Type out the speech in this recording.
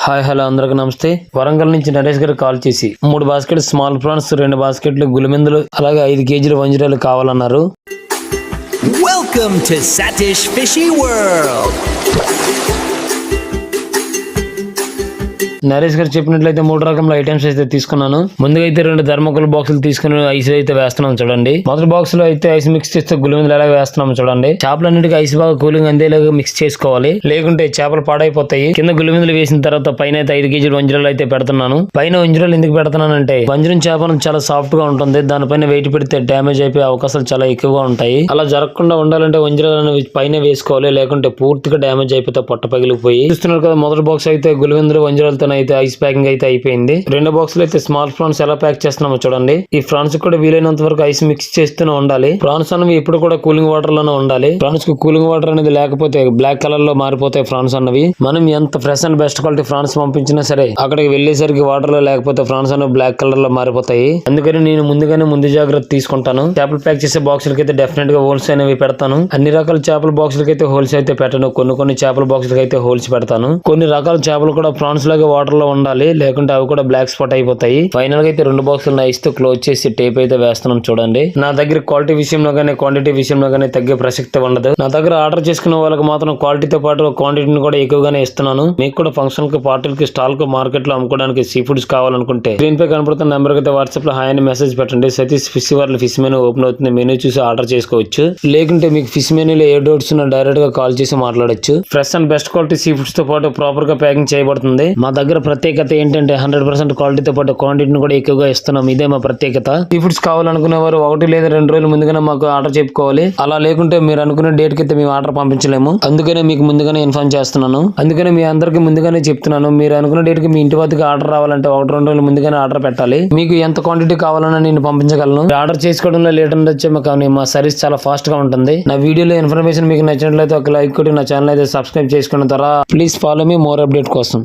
Hi hello అందరికి నమస్తే. వరంగల్ నుంచి నరేష్ గారు కాల్ చేసి 3 బాస్కెట్ స్మాల్ ప్రాన్స్, 2 బాస్కెట్లు గులిమెందులు, అలాగే 5 కేజీల వంజరాలు కావాలన్నారు. Welcome to Satish Fishy World. Naresh గారు చెప్పినట్లయితే 3 రకముల ఐటమ్స్ అయితే తీసుకున్నాను. ముందుగా అయితే 2 థర్మోకోల్ బాక్సులు తీసుకుని ఐస్ అయితే వేస్తున్నాం చూడండి. మొదటి బాక్స్ లో అయితే ఐస్ మిక్స్ చేస్తే గులిమెందులు ఎలా వేస్తున్నాం చూడండి. చేపలన్నిటికీ ఐస్ బాగా కూలింగ్ అందేలాగా మిక్స్ చేసుకోవాలి, లేకుంటే చేపలు పాడైపోతాయి. కింద గులిమెందులు వేసిన తర్వాత పైన అయితే 5 కేజీల వంజరాలు అయితే పెడుతున్నాను. పైన వంజరాలు ఎందుకు పెడుతున్నానంటే వంజరం చేపను చాలా సాఫ్ట్ గా ఉంటుంది, దానిపైన వెయిట్ పెడితే డ్యామేజ్ అయిపోయే అవకాశాలు చాలా ఎక్కువగా ఉంటాయి. అలా జరగకుండా ఉండాలంటే వంజరాలను పైన వేసుకోవాలి, లేకుంటే పూర్తిగా డ్యామేజ్ అయిపోతే పొట్ట పగిలిపోయి. చూస్తున్నారు కదా, మొదటి బాక్స్ అయితే గులిమెందులు వంజరాలతో అయితే ఐస్ ప్యాకింగ్ అయితే అయిపోయింది. 2 బాక్సులు అయితే స్మాల్ ప్రాన్స్ ఎలా ప్యాక్ చేస్తున్నామో చూడండి. ఈ ప్రాన్స్ కూడా వీలైనంత వరకు ఐస్ మిక్స్ చేస్తూనే ఉండాలి. ప్రాన్స్ అనేవి ఎప్పుడు కూడా కూలింగ్ వాటర్ లోనే ఉండాలి. ప్రాన్స్ కు కూలింగ్ వాటర్ అనేది లేకపోతే బ్లాక్ కలర్ లో మారిపోతాయి ప్రాన్స్ అన్నవి. మనం ఎంత fresh and best quality prawns పంపించినా సరే అక్కడికి వెళ్లేసరికి వాటర్ లో లేకపోతే ప్రాన్స్ అనేవి బ్లాక్ కలర్ లో మారిపోతాయి. అందుకని నేను ముందు జాగ్రత్త తీసుకుంటాను. చేపలు ప్యాక్ చేసే బాక్సులకి అయితే డెఫినెట్ గా హోల్స్ అనేవి పెడతాను. అన్ని రకాల చేపల బాక్సులకి అయితే హోల్స్ అయితే పెట్టను. కొన్ని చేపల బాక్సులకి అయితే హోల్స్ పెడతాను. కొన్ని రకాల చేపలు కూడా ప్రాన్స్ లాగా వాటర్ లో ఉండాలి, లేకుంటే అవి కూడా బ్లాక్ స్పాట్ అయిపోతాయి. ఫైనల్ గా అయితే 2 బాక్సులు ఐస్ తో క్లోజ్ చేసి టేప్ అయితే వేస్తున్నాం చూడండి. నా దగ్గర క్వాలిటీ విషయంలో గానీ క్వాంటిటీ విషయంలో గానీ తగ్గే ప్రసక్తి ఉండదు. నా దగ్గర ఆర్డర్ చేసుకున్న వాళ్ళకి మాత్రం క్వాలిటీతో పాటు క్వాంటిటీని కూడా ఎక్కువగానే ఇస్తున్నాను. మీకు కూడా ఫంక్షన్ కి, పార్టీలకి, స్టాల్ కు, మార్కెట్ లో అమ్ముకోవడానికి సీ ఫుడ్స్ కావాలనుకుంటే స్క్రీన్ పై కనపడుతున్న నెంబర్ అయితే వాట్సాప్ లో హాయ్ అని మెసేజ్ పెట్టండి. Satish fish world fish menu open అవుతుంది. మెనూ చూసి ఆర్డర్ చేసుకోవచ్చు. లేకుంటే మీకు ఫిష్ మెనూలో ఏ డౌట్స్ ఉన్నా డైరెక్ట్ గా కాల్ చేసి మాట్లాడొచ్చు. Fresh and best quality sea foods తో పాటు ప్రాపర్ గా ప్యాకింగ్ చేయబడుతుంది. మా దగ్గర ప్రత్యేకత ఏంటంటే 100% క్వాలిటీతో పాటు క్వాంటిటీని కూడా ఎక్కువగా ఇస్తున్నాం. ఇదే మా ప్రత్యేకత. సీ ఫుడ్స్ కావాలనుకునే వారు 1 లేదా 2 రోజులు ముందుగానే మాకు ఆర్డర్ చెప్పుకోవాలి. అలా లేకుంటే మీరు అనుకునే డేట్ కి అయితే మేము ఆర్డర్ పంపించలేము. అందుకనే మీకు ముందుగానే ఇన్ఫార్మ్ చేస్తున్నాను. అందుకనే మీ అందరికి ముందుగానే చెప్తున్నాను. మీరు అనుకున్న డేట్ కి మీ ఇంటి వద్దకు ఆర్డర్ రావాలంటే 1-2 రోజులు ముందుగానే ఆర్డర్ పెట్టాలి. మీకు ఎంత క్వాంటిటీ కావాలన్నా నేను పంపించగలను. ఆర్డర్ చేసుకోవడంలో లేట్ ఉండొచ్చు, కానీ మా సర్వీస్ చాలా ఫాస్ట్ గా ఉంటుంది. నా వీడియోలో ఇన్ఫర్మేషన్ మీకు నచ్చినట్లయితే ఒక లైక్ కొట్టి నా ఛానల్ అయితే సబ్స్క్రైబ్ చేసుకున్న తర్వాత please follow me more update కోసం.